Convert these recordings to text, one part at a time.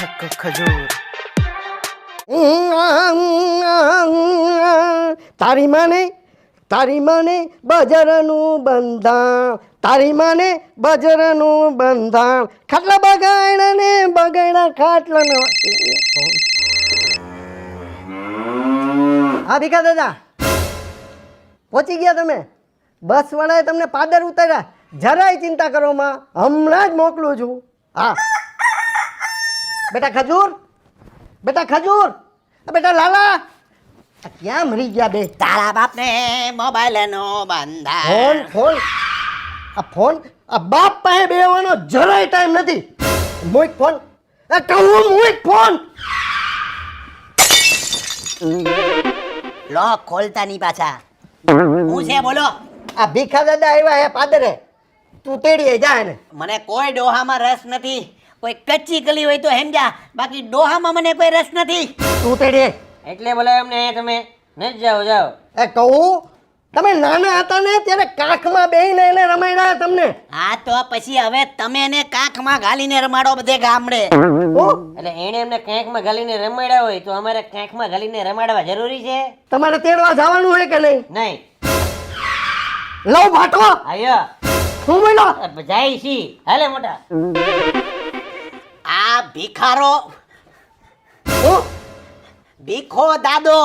ખજૂર તારી માને બજરનું બંધાણ, તારી માને બજરનું બંધાણ, ખાટલા બગાડ્યા ને બગાડ્યા ખાટલા. હા ભીખા દાદા, પહોંચી ગયા તમે? બસ વાળાએ તમને પાદર ઉતાર્યા? જરાય ચિંતા કરો માં, હમણાં જ મોકલું છું. હા બેટા ખજૂર, બેટા ખજૂર, બેટા લાલા, ક્યાં મરી ગયા બે? તારા બાપને મોબાઈલ નો બંધા. ફોન ફોન આ ફોન આ બાપ પાસે બેવાનો જરાય ટાઈમ નથી. મુઈક ફોન, કહું મુઈક ફોન. લોક ખોલતા નહીં પાછા. હું છે બોલો? આ ભીખા દાદા આવ્યા હે પાદરે, તું તેડીએ જા ને. મને કોઈ ડોહામાં રસ નથી. કોઈ કચ્ચી કલી હોય તો સમજા, બાકી ડોહામાં મને કોઈ રસ નથી. તું તેડીએ એટલે બોલાય અમને તમે ન જાઓ જાઓ. એ કહું, તમે નાના હતા ને ત્યારે કાખમાં બેહીને એને રમાડ્યા તમને. હા તો પછી હવે તમે એને કાખમાં ઘાલીને રમાડો બધે ગામડે. એટલે એને એમને કાંખમાં ઘાલીને રમાડ્યા હોય તો અમારે કાંખમાં ઘાલીને રમાડવા જરૂરી છે? તમારે તેડવા જવાનું હોય કે નહીં? નહીં. લવ ભાટો આયો હું બોલો જાય છી. હાલે મોટા. આ ભિખારો હું ભીખો દાદો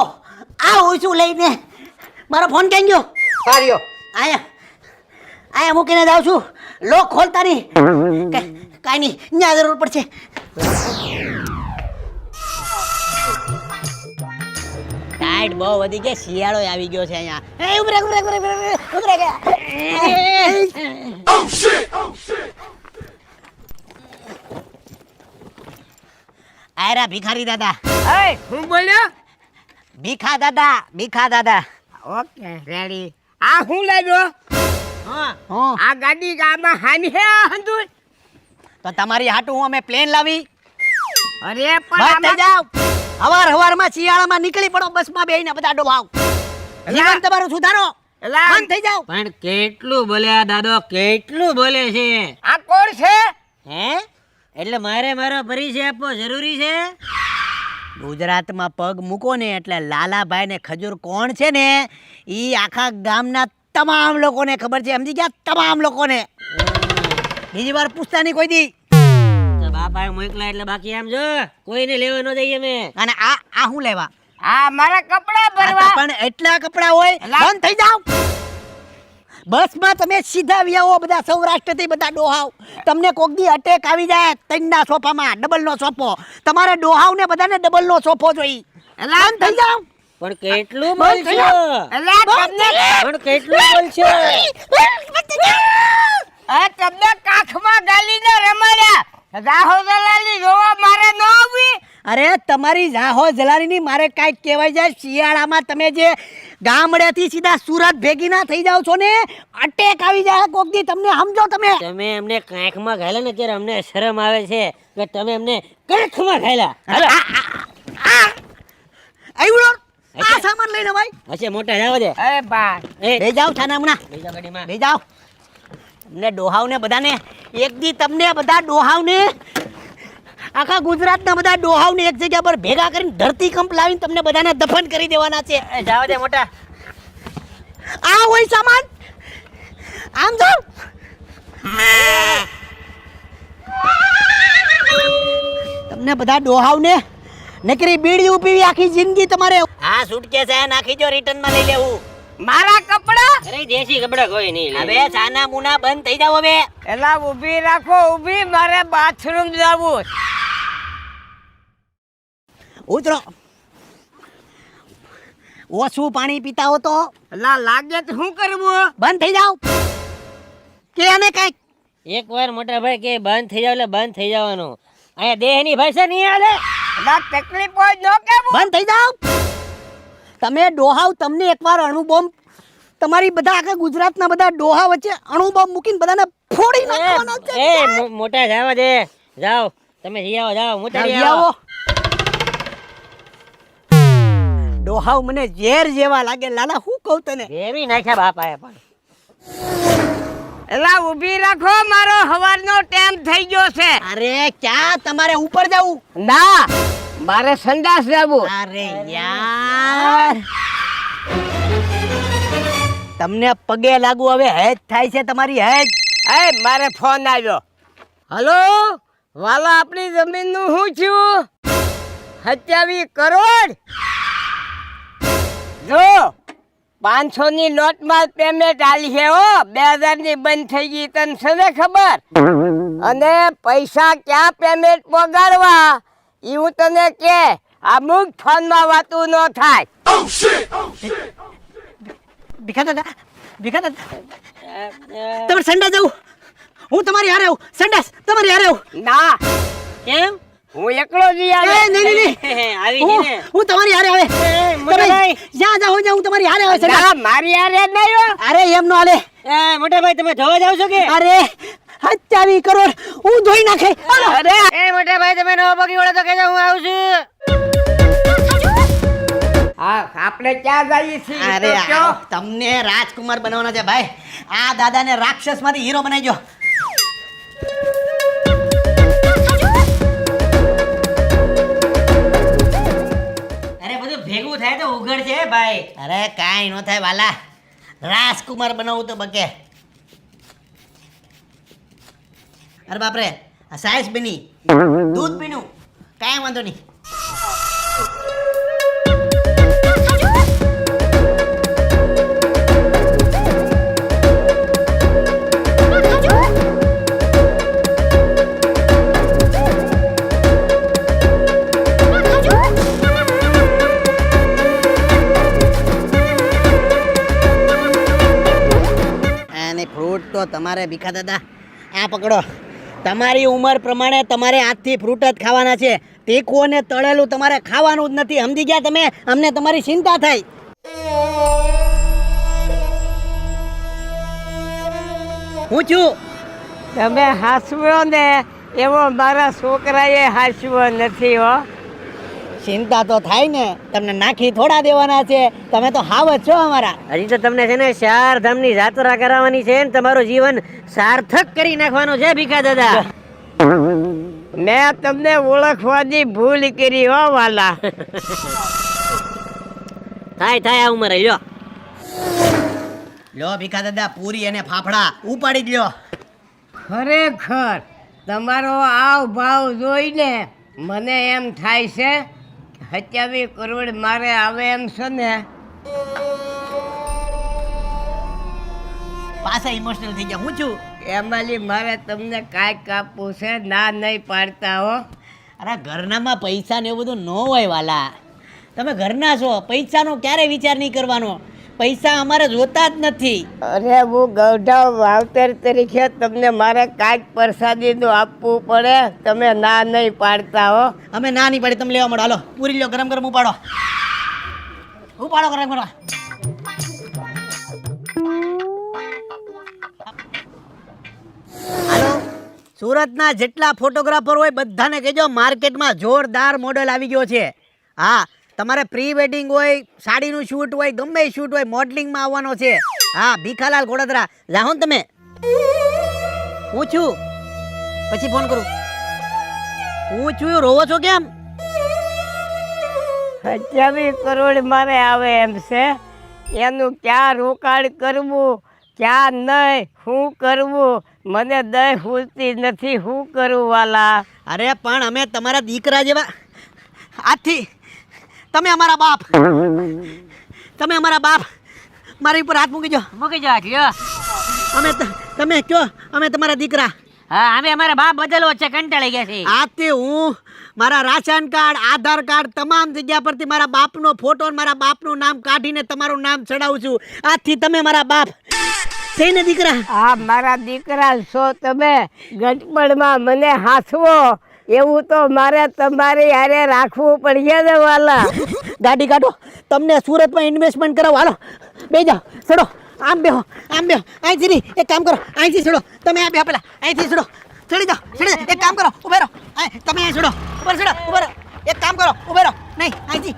આ ઓછું લઈને મારો ફોન ક્યાં ગયો? કાર્યો આયા મૂકીને જાઉં છું. લોક ખોલતા નહીં. કાંઈ નહીં, ન્યા જરૂર પડશે. ટાઈટ બહુ વધી ગયા, શિયાળો આવી ગયો છે અહીંયા. એ ઉભરે ઉભરે ઉભરે ઉભરે ગયા. આયરા ભિખારી દાદા. હું બોલ્યો? ભીખા દાદા, ભીખા દાદા. Okay ready. આ હું લાવ્યો? હા હા આ ગાડી ગામમાં હાની હે હંદુ? તો તમારી હાટું હું અમે પ્લેન લાવી. અરે બસ થઈ પણ જાવ. હવારમાં શિયાળામાં નીકળી પડો બસમાં બેહીને બધા ડોહાવ. જીવન તમારું સુધારો. બંધ થઈ જાવ. પણ કેટલું બોલ્યા દાદો, કેટલું બોલે છે. આ કોણ છે? હે એટલે મારે મારો પરિચય આપવો જરૂરી છે? ગુજરાતમાં પગ મૂકો ને એટલે લાલાભાઈ ને ખજૂર કોણ છે ને ઈ આખા ગામના તમામ લોકોને ખબર છે. સમજી ગયા? તમામ લોકોને. બીજી વાર પૂછતા નહીં કોઈ દી. તો બાપાએ મોકલા એટલે બાકી આમ જો કોઈને લેવા ન જઈએ અમે. અને આ હું લેવા? આ મારા કપડા આ તો ભરવા. પણ એટલા કપડા હોય. બંધ થઈ જાવ. બસમાં તમે સીધા વ્યાવો બધા સૌરાષ્ટ્રથી બધા ડોહાવ. તમને કોક દી અટેક આવી જાય ત્રણના સોફામાં, ડબલનો સોફો. તમારે ડોહાવ ને બધાને ડબલનો સોફો જોઈ. બંધ થઈ જાવ. પણ કેટલું બંધ થઈ બોલશો? એલા તમને પણ કેટલું બોલશો? આ તમને કાખમાં ગાલીને રમાડ્યા. રાહો દલાલી જોવા મારે ન આવી. અરે તમારી જાહો જલાલીની મારે કાંઈક કહેવાય જાય. શિયાળામાં તમે જે ગામડેથી સીધા સુરત ભેગી ના થઈ જાવ છો ને, અટેક આવી જાય કોક દી. તમને સમજો તમે? તમે એમને કાંખમાં ઘાલ્યા ને ત્યારે અમને શરમ આવે છે કે તમે એમને કાંખમાં ઘાલ્યા. હાલો. આવ્યો આ સામાન લઈને ભાઈ. હશે મોટા જાવ દે. અરે બા એ લઈ જાઓ છાનામણા, લઈ જાઓ ગાડીમાં. લઈ જાઓ. તમને ડોહાવને બધાને એક દી તમને બધા ડોહાવને આખા ગુજરાતના બધા ડોહાવને એક જગ્યા પર ભેગા કરીને ધરતીકંપ લાવીને તમને બધાને દફન કરી દેવાના છે. એ જાવ દે મોટા. આ હોય સામાન. આમ જાઓ. તમને બધા ડોહાવને નકરી બીડી ઉપીવી આખી જિંદગી તમારે. આ સુટકેસ આ નાખી જો, રિટર્નમાં લઈ લેવું. મારા કપડા. અરે દેશી કપડા કોઈ નહીં લે. હવે સાના મુના બંધ થઈ જાવ. હવે એલા ઊભી રાખો, ઊભી. મારે બાથરૂમ જવું. ઉતરો. ઓછું પાણી પીતા હો તો એલા લાગે તો શું કરવું? બંધ થઈ જાવ. કે અને કઈક એકવાર મોટા ભાઈ કે બંધ થઈ જાવ એટલે બંધ થઈ જવાનું. અહીંયા દેહની ભાષા નહીં હાલે. એલા તકલીફ હોય ન કેવું? બંધ થઈ જાવ. તમે ડોહાવ, તમને એકવાર અણુબોમ્બ તમારી બધા આખા ગુજરાતના બધા ડોહા વચ્ચે અણુબોમ્બ મૂકીને બધાને ફોડી નાખવાના છે. મોટા જાવા દે. જાઓ તમે જઈ આવો. જાઓ મોટા જાઓ, જઈ જાઓ. આવો. ડોહાવ મને ઝેર જેવા લાગે લાલા. હું કહું તને? એવી નાખ્યા બાપાએ પણ. એલા ઊભી રાખો, મારો હવારનો ટાઈમ થઈ ગયો છે. અરે ક્યાં તમારે ઉપર જવું? ના, મારે સંડાસ જવું. અરે યાર, તમને પગે લાગુ, હવે હેજ થાય છે તમારી હેજ. એ મારે ફોન આવ્યો. હલો વાલા, આપણી જમીનનું શું થયું? 27 કરોડ. જો 500 ની નોટમાં પેમેન્ટ આલી છે હો, 2000 ની બંધ થઈ ગઈ, તને છે ને ખબર? અને પૈસા ક્યાં પેમેન્ટ પગાડવા ઈ હું તને કે, અમુક ફોનમાં વાતું ન થાય. ભીખા દાદા, ભીખા દાદા, તમે સંડાસ જવું? હું તમારી હારે આવું. સંડાસ તમારી હારે આવું. ના, કેમ? હું એકલો જ એ નહીં, નહીં, આવી છે ને? હું તમારી હારે આવે. મોટા ભાઈ. જ્યાં જાઓ ત્યાં હું તમારી હારે આવે. સંડાસ. ના, મારી હારે જ નહીં હો. અરે એમ નો હાલે. મોટા ભાઈ, તમે ધોવા જાવ છો કે? અરે 27 કરોડ હું ધોઈ નાખે. અરે મોટા ભાઈ, તમે નવો પગી વળો તો કહેજો, હું આવું છું. હા, આપણે ક્યાં જઈએ છીએ? ઈ અરે તો આ કયો. તમને રાજકુમાર બનાવવાના છે ભાઈ. આ દાદાને રાક્ષસ માંથી હીરો બનાવજો. અરે બધું ભેગું થાય તો ઉઘડ છે ભાઈ. અરે કાંઈ ન થાય વાલા, રાજકુમાર બનાવવું તો બકે. અરે બાપરે, આ સાયસ બની દૂધ પીનું, કાંઈ વાંધો નહીં. અને ફ્રૂટ તો તમારે ભીખા દાદા આ પકડો. તમારી ઉંમર પ્રમાણે તમારે આજથી ફ્રૂટ જ ખાવાના છે. તીખું અને તળેલું તમારે ખાવાનું જ નથી, સમજી ગયા તમે? અમને તમારી ચિંતા થાય. હું છું. તમે હાસવ્યો ને એવો મારા છોકરાએ હાસવ્યો નથી હો. ચિંતા તો થાય ને, તમને નાખી થોડા દેવાના છે. તમે તો હાવ જ છો અમારા. હજી તો તમને છે ને 4 ધામની યાત્રા કરાવવાની છે ને તમારું જીવન સાર્થક કરી નાખવાનું છે ભીખા દાદા. મેં તમને ઓળખવાની ભૂલ કરી હો વાલા. થાય આ ઉંમરે લ્યો. લો ભીખા દાદા, પૂરી અને ફાફડા ઉપાડી જ લ્યો. ખરેખર તમારો આવ ભાવ જોઈને મને એમ થાય છે 27 કરોડ મારે આવે એમ છે ને. પાછા ઇમોશનલ થઈ ગયા. હું છું. એમાંલી મારે તમને કાંઈક આપવું છે, ના નહીં પાડતા હો. અરે ઘરનામાં પૈસા ને એવું બધું ન હોય વાલા. તમે ઘરના છો, પૈસાનો ક્યારે વિચાર નહીં કરવાનો. પૈસા અમારે જોતા જ નથી. અરે હું ગૌઢા વાવતર તરીકે તમને મારે કાંઈક પ્રસાદીનું આપવું પડે, તમે ના નહીં પાડતા હો. અમે ના નહીં પાડી, તમે લેવા મળો. હાલો પૂરી લ્યો, ગરમ ગરમ ઉપાડો. ઉપાડો ગરમ ગરમ. હાલો, સુરતના જેટલા ફોટોગ્રાફર હોય બધાને કહેજો માર્કેટમાં જોરદાર મોડેલ આવી ગયો છે. હા, તમારે પ્રી વેડિંગ હોય, સાડીનું શૂટ હોય, ગમે શૂટ હોય, મોડલિંગમાં આવવાનો છે. હા, ભીખાલાલ ગોડદરા જાઓ ને તમે. હું છું, પછી ફોન કરું. હું છું. રોવો છો કેમ? 27 કરોડ મારે આવે એમ છે. એનું ક્યાં રોકાણ કરવું, ક્યાં નહીં, શું કરવું, મને દય પૂરતી નથી. શું કરવું વાલા? અરે પણ અમે તમારા દીકરા જેવા. આજથી તમે અમારા બાપ, તમે અમારા બાપ. મારી ઉપર હાથ મૂકી જાઓ. મૂકી જાઓ લ્યો. તમે કયો અમે તમારા દીકરા. હા, અમે અમારા બાપ બદલવો છે, કંટાળી ગયા છે. આજથી હું મારા રાશન કાર્ડ, આધાર કાર્ડ, તમામ જગ્યા પરથી મારા બાપનો ફોટો અને મારા બાપનું નામ કાઢીને તમારું નામ ચડાવું છું. આજથી તમે મારા બાપ છે ને દીકરા. આ મારા દીકરા છો તમે. ગટપણમાં મને હાથવો એવું તો મારે તમારી હારે રાખવું પડશે ને વાલા. ગાડી કાઢો, તમને સુરતમાં ઇન્વેસ્ટમેન્ટ કરાવો. હાલો બે જાઓ, ચડો. આમ બેહો, આમ બેહો. અહીંથી નહીં, એક કામ કરો, અહીંથી ચડો. તમે આ બેહો પેલા, અહીંથી ચડો. ચડી જાઓ, ચડી જાઓ. એક કામ કરો, ઉભે રહો. તમે અહીં ચડો, ઉપર ચડો, ઉભે રહો. એક કામ કરો, ઉભે રહો. નહીં, અહીંથી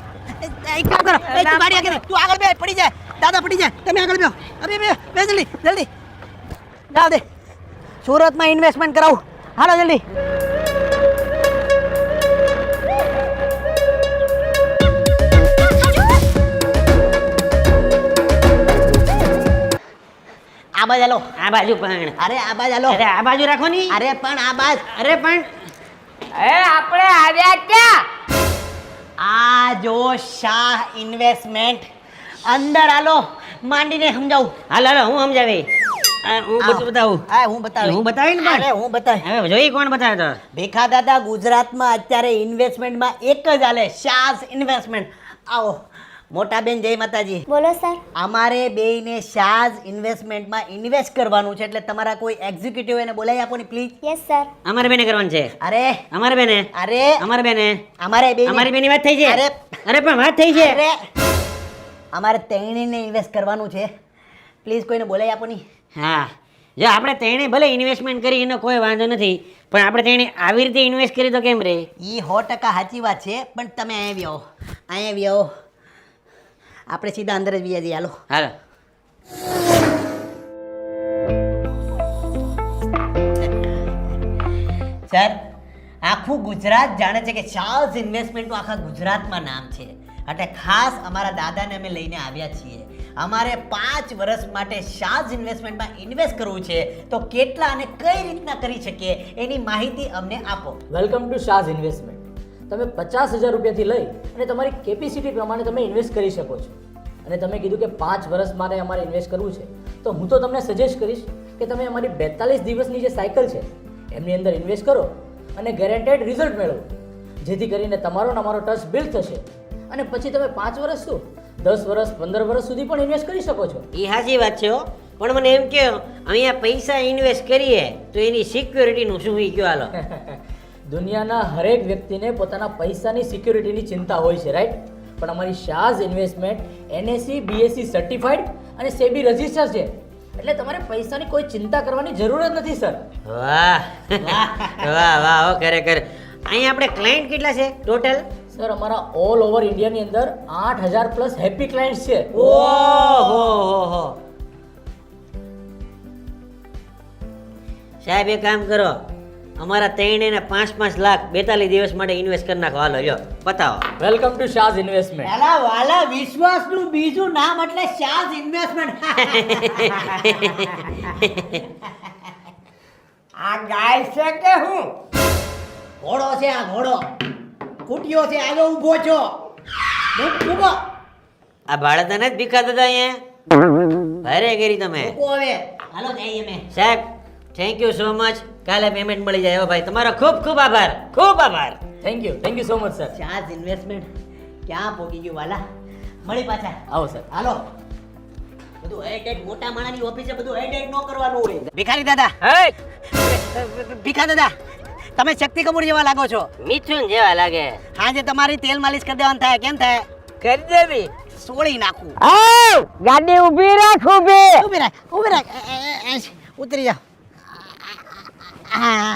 એક કામ કરો. તું ગાડી આગળ, તું આગળ બે, પડી જાય દાદા, પડી જાય. તમે આગળ બેહો. અરે બે જલ્દી જલ્દી. ચાલ દે સુરતમાં ઇન્વેસ્ટમેન્ટ કરાવું હાલો જલ્દી આ બાજુ હાલો આ બાજુ પણ અરે આ બાજુ હાલો અરે આ બાજુ રાખો ની અરે પણ આ બાજુ અરે પણ આપણે આવ્યા ક્યાં? આ જો શાહ ઇન્વેસ્ટમેન્ટ અંદર હાલો માંડીને સમજાવું હાલ હાલો હું સમજાવી હું બધું બતાવું હા હું બતાવી હું બતાવીને પણ? અરે હું બતાવી હવે જોઈ કોણ બતાવે તો ભીખા દાદા ગુજરાતમાં અત્યારે ઇન્વેસ્ટમેન્ટમાં એક જ હાલે શાહ ઇન્વેસ્ટમેન્ટ આવો મોટા બેન જય માતાજી બોલો સર. અમારે બેયને શાહ ઇન્વેસ્ટમેન્ટમાં ઇન્વેસ્ટ કરવાનું છે એટલે તમારા કોઈ એક્ઝિક્યુટિવ એને બોલાવી આપો ને પ્લીઝ યસ સર. અમારે બેને કરવાનું છે અરે અમારે બેને અરે અમારે બેને અમારે બેયને અમારી બેની વાત થઈ છે અરે અરે પણ વાત થઈ છે અરે અમારે તેણીને ઇન્વેસ્ટ કરવાનું છે પ્લીઝ કોઈને બોલાવી આપો ની હા જો આપણે તેણે ભલે ઇન્વેસ્ટમેન્ટ કરી એનો કોઈ વાંધો નથી પણ આપણે તેણે આવી રીતે ઇન્વેસ્ટ કરી તો કેમ રે ઈ 100% સાચી વાત છે પણ તમે અહીંયા બી આવો આપણે સીધા અંદર જ બી જઈએ હાલો હાલો સર આખું ગુજરાત જાણે છે કે શાહ ઇન્વેસ્ટમેન્ટનું આખા ગુજરાતમાં નામ છે એટલે ખાસ અમારા દાદાને અમે લઈને આવ્યા છીએ અમારે 5 વર્ષ માટે શાહ ઇન્વેસ્ટમેન્ટમાં ઇન્વેસ્ટ કરવું છે તો કેટલા અને કઈ રીતના કરી શકીએ એની માહિતી અમને આપો વેલકમ ટુ શાઝ ઇન્વેસ્ટમેન્ટ તમે 50,000 રૂપિયાથી લઈ અને તમારી કેપેસિટી પ્રમાણે તમે ઇન્વેસ્ટ કરી શકો છો અને તમે કીધું કે 5 વર્ષ માટે અમારે ઇન્વેસ્ટ કરવું છે તો હું તો તમને સજેસ્ટ કરીશ કે તમે અમારી 42 દિવસની જે સાયકલ છે એમની અંદર ઇન્વેસ્ટ કરો અને ગેરંટેડ રિઝલ્ટ મેળવો જેથી કરીને તમારો ને અમારો ટ્રસ્ટ બિલ્ડ થશે અને પછી તમે 5 વર્ષ શું 10 વર્ષ 15 વર્ષ સુધી પણ ઇન્વેસ્ટ કરી શકો છો એ સાચી વાત છે હો પણ મને એમ કહો અહીંયા પૈસા ઇન્વેસ્ટ કરીએ તો એની સિક્યોરિટીનું શું એ કહો હાલો દુનિયાના હરેક વ્યક્તિને પોતાના પૈસાની સિક્યોરિટીની ચિંતા હોય છે રાઈટ પણ અમારી શાઝ ઇન્વેસ્ટમેન્ટ NSE BSE સર્ટિફાઈડ અને સેબી રજિસ્ટર છે એટલે તમારે પૈસાની કોઈ ચિંતા કરવાની જરૂર જ નથી સર વાહ વાહ વાહ હો ખરેખર અહીંયા આપણે ક્લાયન્ટ કેટલા છે ટોટલ સર અમારા ઓલ ઓવર ઇન્ડિયાની અંદર 8,000 પ્લસ હેપી ક્લાયન્ટ્સ છે ઓહો હો સાહેબ એક કામ કરો અમારા 3 ને 5 લાખ 42 દિવસ માટે ઇન્વેસ્ટ કરી નાખો હાલો લ્યો બતાવો વેલકમ ટુ શાઝ ઇન્વેસ્ટમેન્ટ એલા વાલા વિશ્વાસનું બીજું નામ એટલે શાહ ઇન્વેસ્ટમેન્ટ આ ગાય છે કે હું? ઘોડો છે આ ઘોડો કુટિયો છે આવ્યો ઊભો છો ઊભો આ ભાડતને જ ભીખા દાદા અહીંયા ભારે કરી તમે ઊભો હવે હાલો જઈએ અમે સાહેબ થેન્ક યુ સો મચ કાલે પેમેન્ટ મળી જાય હો ભાઈ તમારો ખૂબ ખૂબ આભાર ખૂબ આભાર thank you so much sir Shah investment ક્યાં પોગી ગયું વાલા મળી પાછા આવો સર હાલો બધું હેડ મોટા માણાની ઓફિસે બધું હેડ ન કરવાનું હોય ભિખારી દાદા હે ભીખા દાદા તમે શક્તિ કપૂર જેવા લાગો છો મિથુન જેવા લાગે હાજે તમારી તેલ માલિશ કરી દેવાનું થાય કેમ થાય કરી દેવી. સોળી નાખું આવ ગાડી ઊભી રાખ ઊભી. ઊભી રાખ ઉતરી જાઓ હા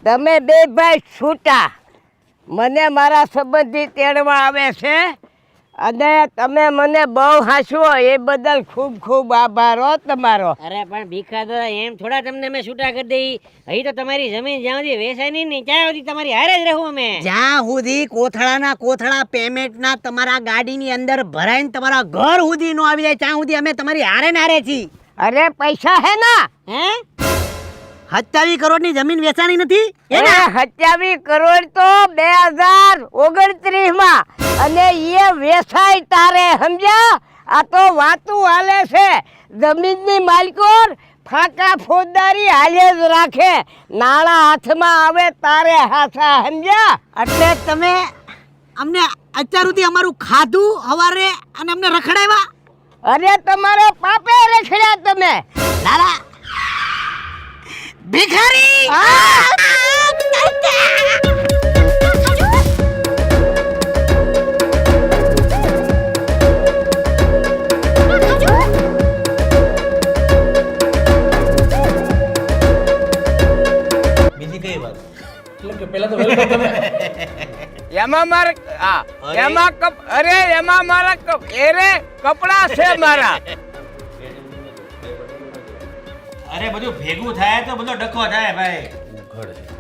તમે બે ભાઈ છૂટા મને મારા સંબંધી તેડવા આવે છે અને તમે મને બહુ હાંસવો એ બદલ ખૂબ ખૂબ આભાર હો તમારો. અરે પણ ભીખા દાદા એમ થોડા તમને મેં છૂટા કરી દઈ અહીં તો તમારી જમીન જ્યાં સુધી વેચાય નહીં ને ત્યાં સુધી તમારી હારે જ રહું અમે જ્યાં સુધી કોથળાના કોથળા પેમેન્ટના તમારા ગાડીની અંદર ભરાઈને તમારા ઘર સુધી નો આવી જાય ત્યાં સુધી અમે તમારી હારે ને હારે છીએ અરે પૈસા હે ના હે 27 કરોડની જમીન વેચાણી નથી એ 27 કરોડ તો 2029 માં અને એ વેચાય તારે સમજ્યા. આ તો વાતું હાલે છે જમીનની માલિકો ફાકા ફોજદારી હાલે જ રાખે નાણાં હાથમાં આવે તારે હાથા સમજ્યા. એટલે તમે અમને અત્યાર સુધી અમારું ખાધું હવારે અને અમને રખડાવ્યા અરે તમારે પાપે રખડ્યા તમે. લાલા ભિખારી બીજી કઈ વાત એટલે કે પહેલા તો વેલકમ તમે એમાં મારા એમાં અરે એમાં મારા એરે કપડા છે મારા. અરે બધું ભેગું થાય તો બધો ડખો થાય ભાઈ. ઉઘડ છે.